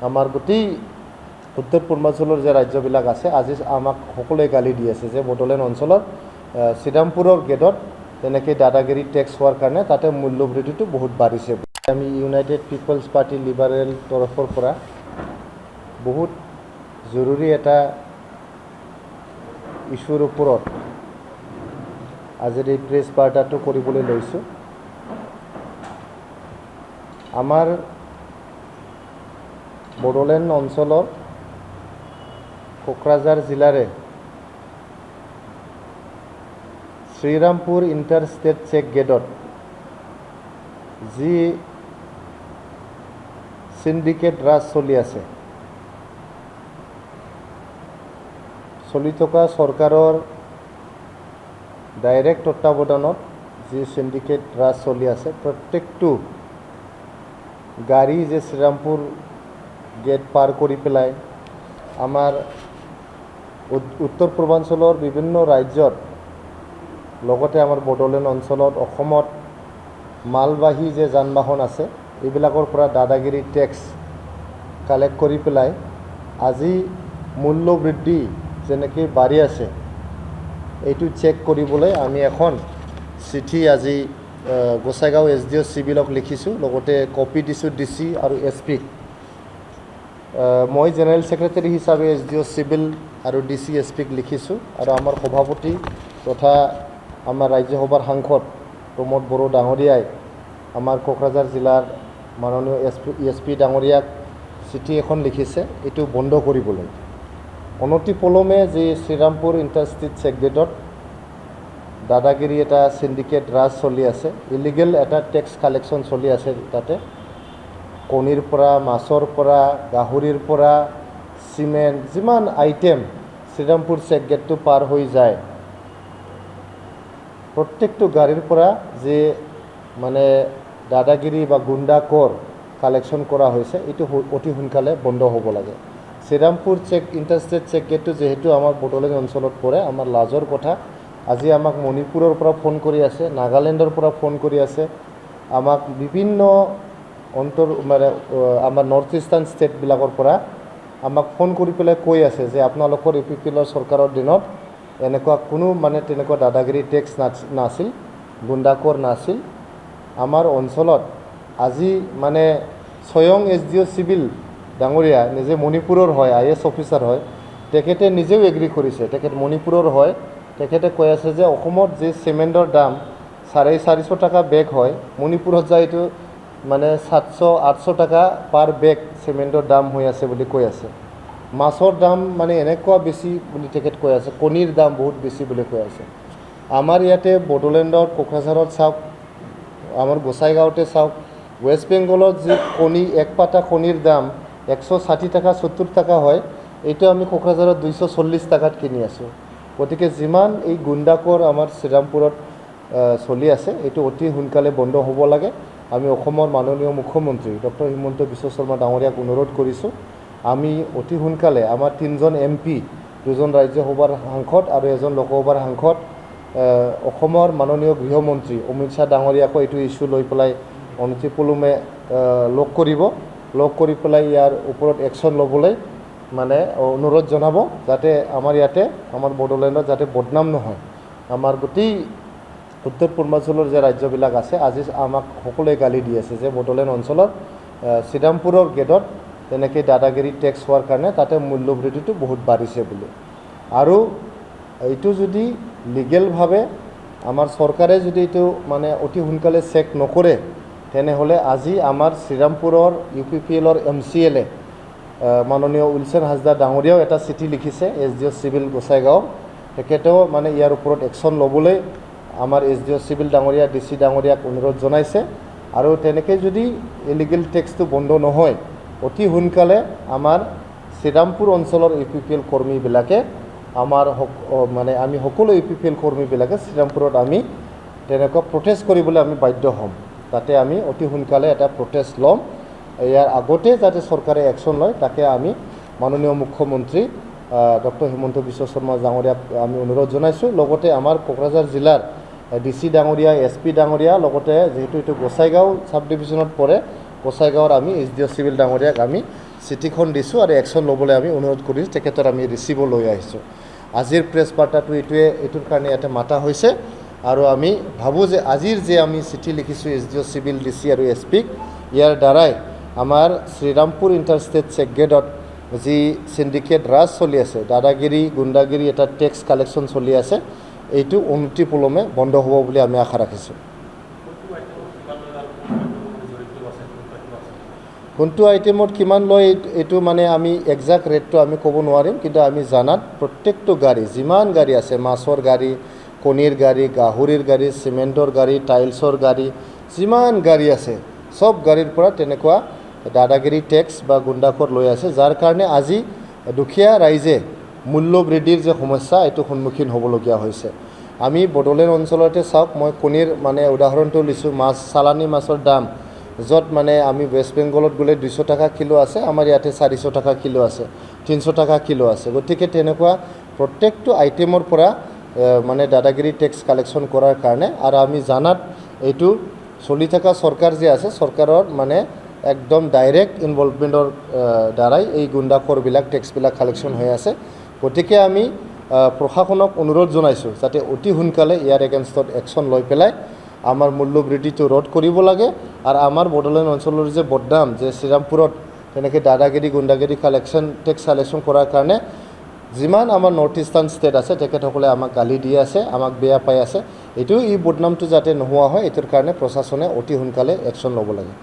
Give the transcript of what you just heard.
আমাৰ গোটেই উত্তৰ পূৰ্বাঞ্চলৰ যে ৰাজ্যবিলাক আছে আজি আমাক সকলোৱে গালি দি আছে যে বড়োলেণ্ড অঞ্চলত শ্ৰীৰামপুৰৰ গেটত তেনেকৈ দাদাগিৰি টেক্স হোৱাৰ কাৰণে তাতে মূল্যবৃদ্ধিটো বহুত বাঢ়িছে। আমি ইউনাইটেড পিপলছ পাৰ্টি লিবাৰেল তৰফৰ পৰা বহুত জৰুৰী এটা ইছ্যুৰ ওপৰত আজিৰ এই প্ৰেছ বাৰ্তাটো কৰিবলৈ লৈছোঁ। আমাৰ বড়োলেণ্ড অঞ্চলৰ কোকৰাঝাৰ জিলাৰে শ্ৰীৰামপুৰ ইণ্টাৰষ্টেট চেক গেটত যি সিন্ডিকেট ৰাজ চলি আছে, চলি থকা চৰকাৰৰ ডাইৰেক্ট তত্বাৱধানত যি সিন্ডিকেট ৰাজ চলি আছে, প্ৰত্যেকটো গাড়ী যে শ্ৰীৰামপুৰ গেট পাৰ কৰি পেলাই আমাৰ উত্তৰ পূৰ্বাঞ্চলৰ বিভিন্ন ৰাজ্যত লগতে আমাৰ বড়োলেণ্ড অঞ্চলত অসমত মালবাহী যে যান বাহন আছে এইবিলাকৰ পৰা দাদাগিৰি টেক্স কালেক্ট কৰি পেলাই আজি মূল্য বৃদ্ধি যেনেকৈ বাঢ়ি আছে এইটো চেক কৰিবলৈ আমি এখন চিঠি আজি গোসাইগাঁও SDO চিভিলক লিখিছোঁ, লগতে কপি দিছোঁ DC আৰু SP ক। মই জেনেৰেল ছেক্ৰেটাৰী হিচাপে SDO চিভিল আৰু DC SP ক লিখিছোঁ আৰু আমাৰ সভাপতি তথা আমাৰ ৰাজ্যসভাৰ সাংসদ প্ৰমোদ বড়ো ডাঙৰীয়াই আমাৰ কোকৰাঝাৰ জিলাৰ মাননীয় SP ডাঙৰীয়াক চিঠি এখন লিখিছে এইটো বন্ধ কৰিবলৈ। অনতিপলমে যি শ্ৰীৰামপুৰ ইণ্টাৰষ্টেট চেক গেটত দাদাগিৰি এটা সিন্ডিকেট ৰাজ চলি আছে, ইলিগেল এটা টেক্স কালেকশ্যন চলি আছে। তাতে কণীৰ পৰা, মাছৰ পৰা, গাহৰিৰ পৰা, চিমেণ্ট যিমান আইটেম শ্ৰীৰামপুৰ চেক গেটটো পাৰ হৈ যায় প্ৰত্যেকটো গাড়ীৰ পৰা যে মানে দাদাগিৰি বা গুণ্ডা কৰ কালেকশ্যন কৰা হৈছে এইটো অতি সোনকালে বন্ধ হ'ব লাগে। শ্ৰীৰামপুৰ ইণ্টাৰষ্টেট চেক গেটটো যিহেতু আমাৰ বড়োলেণ্ড অঞ্চলত পৰে, আমাৰ লাজৰ কথা। আজি আমাক মণিপুৰৰ পৰা ফোন কৰি আছে, নাগালেণ্ডৰ পৰা ফোন কৰি আছে, আমাক বিভিন্ন মানে আমাৰ নৰ্থ ইষ্টাৰ্ণ ষ্টেটবিলাকৰ পৰা আমাক ফোন কৰি পেলাই কৈ আছে যে আপোনালোকৰ UPPL চৰকাৰৰ দিনত এনেকুৱা কোনো মানে তেনেকুৱা দাদাগিৰি টেক্স নাছিল, গুণ্ডাকৰ নাছিল। আমাৰ অঞ্চলত আজি মানে স্বয়ং SDO চিভিল ডাঙৰীয়া নিজে মণিপুৰৰ হয়, IAS অফিচাৰ হয়, তেখেতে নিজেও এগ্ৰী কৰিছে, তেখেত মণিপুৰৰ হয়। তেখেতে কৈ আছে যে অসমত যি চিমেণ্টৰ দাম 450 টকা বেগ হয়, মণিপুৰত যায় এইটো মানে 700-800 টকা পাৰ বেগ চিমেণ্টৰ দাম হৈ আছে বুলি কৈ আছে। মাছৰ দাম মানে এনেকুৱা বেছি বুলি তেখেত কৈ আছে, কণীৰ দাম বহুত বেছি বুলি কৈ আছে। আমাৰ ইয়াতে বড়োলেণ্ডত কোকৰাঝাৰত চাওক, আমাৰ গোসাইগাঁৱতে চাওক, ৱেষ্ট বেংগলত যি কণী এক পাতা কণীৰ দাম 160 টকা 70 টকা হয়, এইটো আমি কোকৰাঝাৰত 240 টকাত কিনি আছোঁ। গতিকে যিমান এই গুণ্ডাকৰ আমাৰ শ্ৰীৰামপুৰত চলি আছে এইটো অতি সোনকালে বন্ধ হ'ব লাগে। আমি অসমৰ মাননীয় মুখ্যমন্ত্ৰী ডক্টৰ হিমন্ত বিশ্ব শৰ্মা ডাঙৰীয়াক অনুৰোধ কৰিছোঁ, আমি অতি সোনকালে আমাৰ 3জন MP, 2জন ৰাজ্যসভাৰ সাংসদ আৰু এজন লোকসভাৰ সাংসদ, অসমৰ মাননীয় গৃহমন্ত্ৰী অমিত শ্বাহ ডাঙৰীয়াকো এইটো ইছ্যু লৈ পেলাই অনতিপলমে লগ কৰি পেলাই ইয়াৰ ওপৰত একশ্যন ল'বলৈ মানে অনুৰোধ জনাব, যাতে আমাৰ ইয়াতে আমাৰ বড়োলেণ্ডত যাতে বদনাম নহয়। আমাৰ গোটেই উত্তৰ পূৰ্বাঞ্চলৰ যে ৰাজ্যবিলাক আছে আজি আমাক সকলোৱে গালি দি আছে যে বড়োলেণ্ড অঞ্চলত শ্ৰীৰামপুৰৰ গেটত তেনেকৈ দাদাগিৰি টেক্স হোৱাৰ কাৰণে তাতে মূল্যবৃদ্ধিটো বহুত বাঢ়িছে বুলি। আৰু এইটো যদি লিগেলভাৱে আমাৰ চৰকাৰে যদি এইটো মানে অতি সোনকালে চেক নকৰে তেনেহ'লে আজি আমাৰ শ্ৰীৰামপুৰৰ UPPL MCLA মাননীয় উইলছন হাজদা ডাঙৰীয়াও এটা চিঠি লিখিছে SDO চিভিল গোসাইগাঁও, তেখেতেও মানে ইয়াৰ ওপৰত একশ্যন ল'বলৈ আমাৰ SDO চিভিল ডাঙৰীয়া DC ডাঙৰীয়াক অনুৰোধ জনাইছে। আৰু তেনেকৈ যদি ইলিগেল টেক্সটো বন্ধ নহয় অতি সোনকালে আমাৰ শ্ৰীৰামপুৰ অঞ্চলৰ UPPL কৰ্মীবিলাকে আমাৰ মানে আমি সকলো UPPL কৰ্মীবিলাকে শ্ৰীৰামপুৰত আমি তেনেকুৱা প্ৰটেষ্ট কৰিবলৈ আমি বাধ্য হ'ম। তাতে আমি অতি সোনকালে এটা প্ৰটেষ্ট ল'ম। ইয়াৰ আগতে যাতে চৰকাৰে একশ্যন লয় তাকে আমি মাননীয় মুখ্যমন্ত্ৰী ডক্টৰ হিমন্ত বিশ্ব শৰ্মা ডাঙৰীয়াক আমি অনুৰোধ জনাইছোঁ। লগতে আমাৰ কোকৰাঝাৰ জিলাৰ DC ডাঙৰীয়া, SP ডাঙৰীয়া, লগতে যেহেতু এইটো গোসাইগাঁও সাব ডিভিজনত পৰে, গোসাইগাঁৱৰ আমি SDO চিভিল ডাঙৰীয়াক আমি চিঠিখন দিছোঁ আৰু একশ্যন ল'বলৈ আমি অনুৰোধ কৰিছোঁ, তেখেতৰ আমি ৰিচিভো লৈ আহিছোঁ। আজিৰ প্ৰেছ বাৰ্তাটো এইটোৰ কাৰণে ইয়াতে মাতা হৈছে আৰু আমি ভাবোঁ যে আজিৰ যে আমি চিঠি লিখিছোঁ SDO, চিভিল DC আৰু SPক, ইয়াৰ দ্বাৰাই আমাৰ শ্ৰীৰামপুৰ ইণ্টাৰষ্টেট চেকগেটত যি চিণ্ডিকেট ৰাজ চলি আছে, দাদাগিৰি গুণ্ডাগিৰি এটা টেক্স কালেকশ্যন চলি আছে, এইটো অনতিপলমে বন্ধ হ'ব বুলি আমি আশা ৰাখিছোঁ। কোনটো আইটেমত কিমান লয় এইটো মানে আমি একজাক্ট ৰেটটো আমি ক'ব নোৱাৰিম, কিন্তু আমি জানাত প্ৰত্যেকটো গাড়ী যিমান গাড়ী আছে, মাছৰ গাড়ী, কণীৰ গাড়ী, গাহৰিৰ গাড়ী, চিমেণ্টৰ গাড়ী, টাইলছৰ গাড়ী, যিমান গাড়ী আছে চব গাড়ীৰ পৰা তেনেকুৱা দাদাগিৰি টেক্স বা গুণ্ডাকৰ লৈ আছে, যাৰ কাৰণে আজি দুখীয়া ৰাইজে মূল্য বৃদ্ধিৰ যে সমস্যা এইটো সন্মুখীন হ'বলগীয়া হৈছে। আমি বড়োলেণ্ড অঞ্চলতে চাওক, মই কণীৰ মানে উদাহৰণটো লৈছোঁ, চালানী মাছৰ দাম য'ত মানে আমি ৱেষ্ট বেংগলত গ'লে 200 টকা কিলো আছে, আমাৰ ইয়াতে 400 টকা কিলো আছে, 300 টকা কিলো আছে। গতিকে তেনেকুৱা প্ৰত্যেকটো আইটেমৰ পৰা মানে দাদাগিৰি টেক্স কালেকশ্যন কৰাৰ কাৰণে, আৰু আমি জানাত এইটো চলি থকা চৰকাৰ যে আছে, চৰকাৰৰ মানে একদম ডাইৰেক্ট ইনভলভমেণ্টৰ দ্বাৰাই এই গুণ্ডাখোৰবিলাক টেক্সবিলাক কালেকশ্যন হৈ আছে। গতিকে আমি প্ৰশাসনক অনুৰোধ জনাইছোঁ যাতে অতি সোনকালে ইয়াৰ এগেইনষ্টত একশ্যন লৈ পেলাই আমাৰ মূল্য বৃদ্ধিটো ৰোধ কৰিব লাগে, আৰু আমাৰ বড়োলেণ্ড অঞ্চলৰ যে বদনাম যে শ্ৰীৰামপুৰত তেনেকৈ দাদাগিৰি গুণ্ডাগিৰি টেক্স কালেকশ্যন কৰাৰ কাৰণে যিমান আমাৰ নৰ্থ ইষ্টাৰ্ণ ষ্টেট আছে তেখেতসকলে আমাক গালি দি আছে, আমাক বেয়া পাই আছে। এই বদনামটো যাতে নোহোৱা হয়, এইটোৰ কাৰণে প্ৰশাসনে অতি সোনকালে একশ্যন ল'ব লাগে।